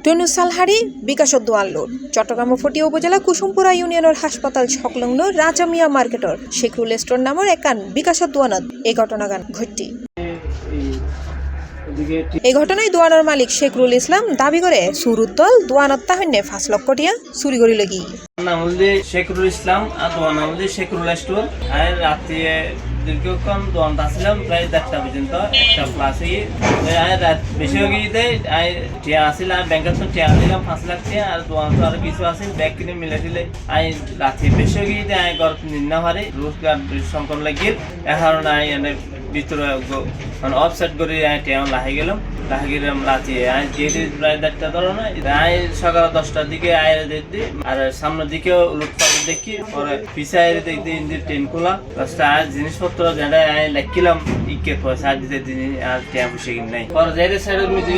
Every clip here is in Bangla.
টনু সালহারি বিকাশ দোয়ান লোড চট্টগ্রাম ফটিয়া উপজেলা কুসুমপুরা ইউনিয়নের হাসপাতাল সংলগ্ন রাজা মিয়া মার্কেটর শেখরুল স্টোর নামের একান বিকাশ দোয়ানত এই ঘটনাগান ঘটটি। এই ঘটনায় দোয়ানোর মালিক শেখরুল ইসলাম দাবি করে সুরুদ্দল দোয়ানত তাহন্যে 5 লক্ষ টিয়া চুরি করি লাগি। নাম হলে শেখরুল ইসলাম আর দোয়ান নাম হলে শেখরুল স্টোর। আর রাতে দীর্ঘক্ষণ দোয়ান আসলাম প্রায় 1টা পর্যন্ত, 1টা প্লাস রাত বেশি হয়ে গিয়ে টিয়া আসিল আর ব্যাংকের তো টিয়া দিলাম 5 লাখ টিয়া আর দোয়ান তো আরো কিছু আসিল ব্যাগ কিনে মিলে দিলে রাতে বেশি হয়ে গিয়ে গড় নিন্না হারে রোজগার সংকট লাগিয়ে এখন ভিতরে মানে অফসেট করে টিয়া লাহে গেলাম রাতে যেহেতু প্রায় 1টা ধরো না সকাল 10টার দিকে আয়ের দেখি আর সামনের দিকেও লুটপাট দেখি পরে পিছায় দেখি ট্রেন খোলা আর জিনিসপত্র যেটা লেখিলাম ইকে পয়সা দিতে দিন আর টিয়া বসে কিন নাই পরে যাই সাইডের মধ্যে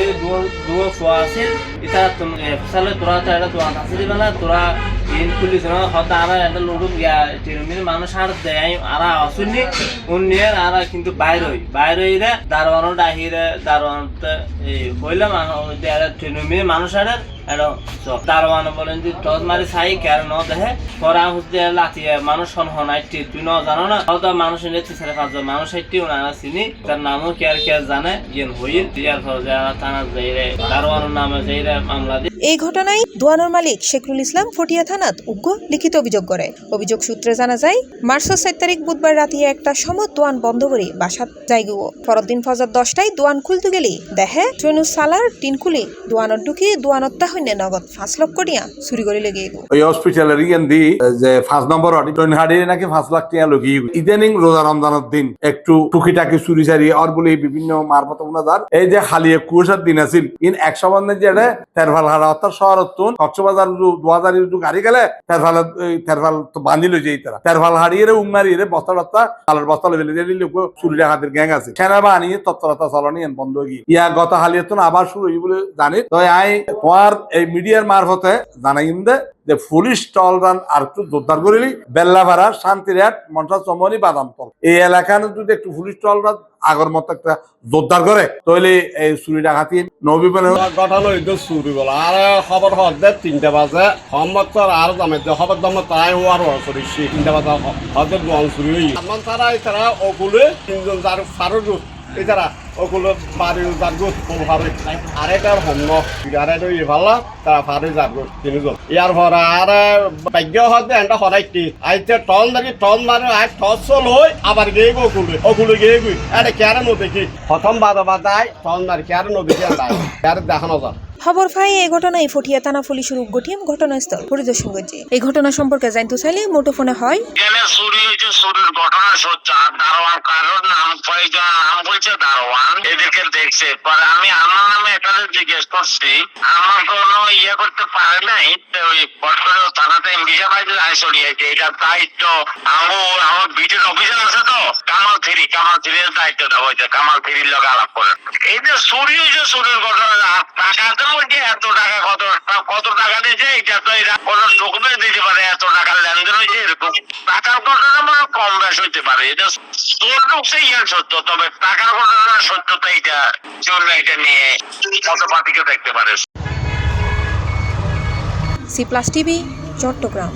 দুয়ো ফোয়া আছে এটা তুমি ফসালে তোরা তো এটা তোরা আছে দিবে না তোরা ট্রেন খুলিস না হয়তো আর একটা লোড ট্রেনের মানুষ আর দেয় আর আসুননি উনিয়ে আর কিন্তু বাইরে রে দারোয়ানো ডাহিরে দারোয়ানতে হইলাম ট্রেনের মানুষ আর দারোয়ান বলেন যে টস মারি চাই কেয়ার ন দেখে পরে হচ্ছে লাঠিয়ে মানুষ হনাইটি তুই ন জানো না হয়তো মানুষ এনেছি 5.5 মানুষ হাইটি ওনারা চিনি তার নামও কেয়ার জানে ইয়েন হইল ইয়ার পর থানা যাইরে দারোয়ানের নামে যাইরে মামলা দি। এই ঘটনায় দোয়ানোর মালিক শেখরুল ইসলাম ফটিয়া থানাত উগ্র লিখিত অভিযোগ করে। অভিযোগ সূত্রে জানা যায় মার্চের 7 তারিখ বুধবার রাতে একটা সময় দোয়ান বন্ধ করে বাসাত যাইগো। পরের দিন ফজর 10টায় দোয়ান খুলতে গেলি দেখে ট্রেনু সালার টিন খুলি দোয়ানত ঢুকি দোয়ানত তাহন্যে নগদ 5 লক্ষ টিয়া চুরি করে লেগে গেল। ওই হসপিটালের দি যে 5 নম্বর ট্রেন হাড়িয়ে নাকি 5 লাখ টিয়া লগিয়ে ইদানিং রোজা রমজানের দিন একটু টুকিটাকি চুরি চারি আর বলে বিভিন্ন মারফত উনাদার এই যে হালিয়ে কুয়াশার দিন আছিল ইন 100 বন্ধে যে তেরভাল হারা অর্থাৎ শহরতুন কক্সবাজার 2000 গাড়ি গেলে তেরভাল তো বাঁধিল যে তারা তেরভাল হারিয়ে উঙ্গারিয়ে বস্তা আলার বস্তা লেভেলে যে লোক চুরি ডাকাতের গ্যাং আছে সেনাবাহিনী তৎপরতা চালানি বন্ধ গিয়ে ইয়া গত হালিয়ে তো আবার শুরু হই বলে জানি তো তোমার এই মিডিয়ার মারফতে জানাই দে যে পুলিশ স্টল রান আর একটু জোরদার করিলি বেল্লাভাড়া শান্তিরহাট মন্টা চমনি বাদামতল এই এলাকায় যদি একটু পুলিশ স্টল রান আগর মতো একটা জোরদার করে তাহলে এই চুরি ডাকাতি নবীবনে গঠন হইতো চুরি বলা আর খবর হদে 3টা বাজে সম্মতর আর দামে খবর দাম তাই হওয়ার করেছি 3টা বাজে হদে দোয়ান চুরি হই আমার তারা ওগুলো 3জন যার ফারুক এছাড়া ওগুলো বাড়ি যারগুত আর এটা হন্য আর এটা ভালো তারা ফারি যারগুত 3জন ইয়ার পর আর ভাগ্য হতে এটা হরাইটি আইতে টল মারে আর টস লই আবার গিয়ে ওগুলো গিয়ে এটা কেন দেখি প্রথম বাদায় টল মারি কেন দেখি আর দেখানো যায়। খবর পাই এই ঘটনায় ফটিয়া থানা পুলিশের উদ্গঠিম ঘটনাস্থল পরিদর্শন করছে। এই ঘটনা সম্পর্কে জানতে চাইলে মুঠোফোনে হয় চুরির ঘটনা সত্যি দারোয়ান কারোর নাম বলছে দারোয়ান এদেরকে দেখছে পরে আমি আমার নামে একটা জিজ্ঞেস করছি আমার কোনো ইয়ে করতে পারে নাই ওই বটকল থানাতে এমবিসা পাইতে চলিয়েছে এটা দায়িত্ব আমার বিটের অফিসার আছে তো কামাল থ্রির দায়িত্ব দেওয়া হয়েছে কামাল থ্রির লোক আলাপ করে এই যে চুরি হয়েছে চুরির ঘটনা টাকাতে বলছে এত টাকা কত টাকা দিয়েছে এটা তো এরা কোনো ডকুমেন্ট দিতে পারে এত টাকার লেনদেন হয়েছে এরকম টাকার ঘটনা মানে কম বেশ হইতে পারে এটা চোর ঢুকছে ইয়ার সত্য তবে টাকার ঘটনা সত্যতা এটা চোর এটা নিয়ে কত পার্টিকে দেখতে পারে। C plus TV Chittagong.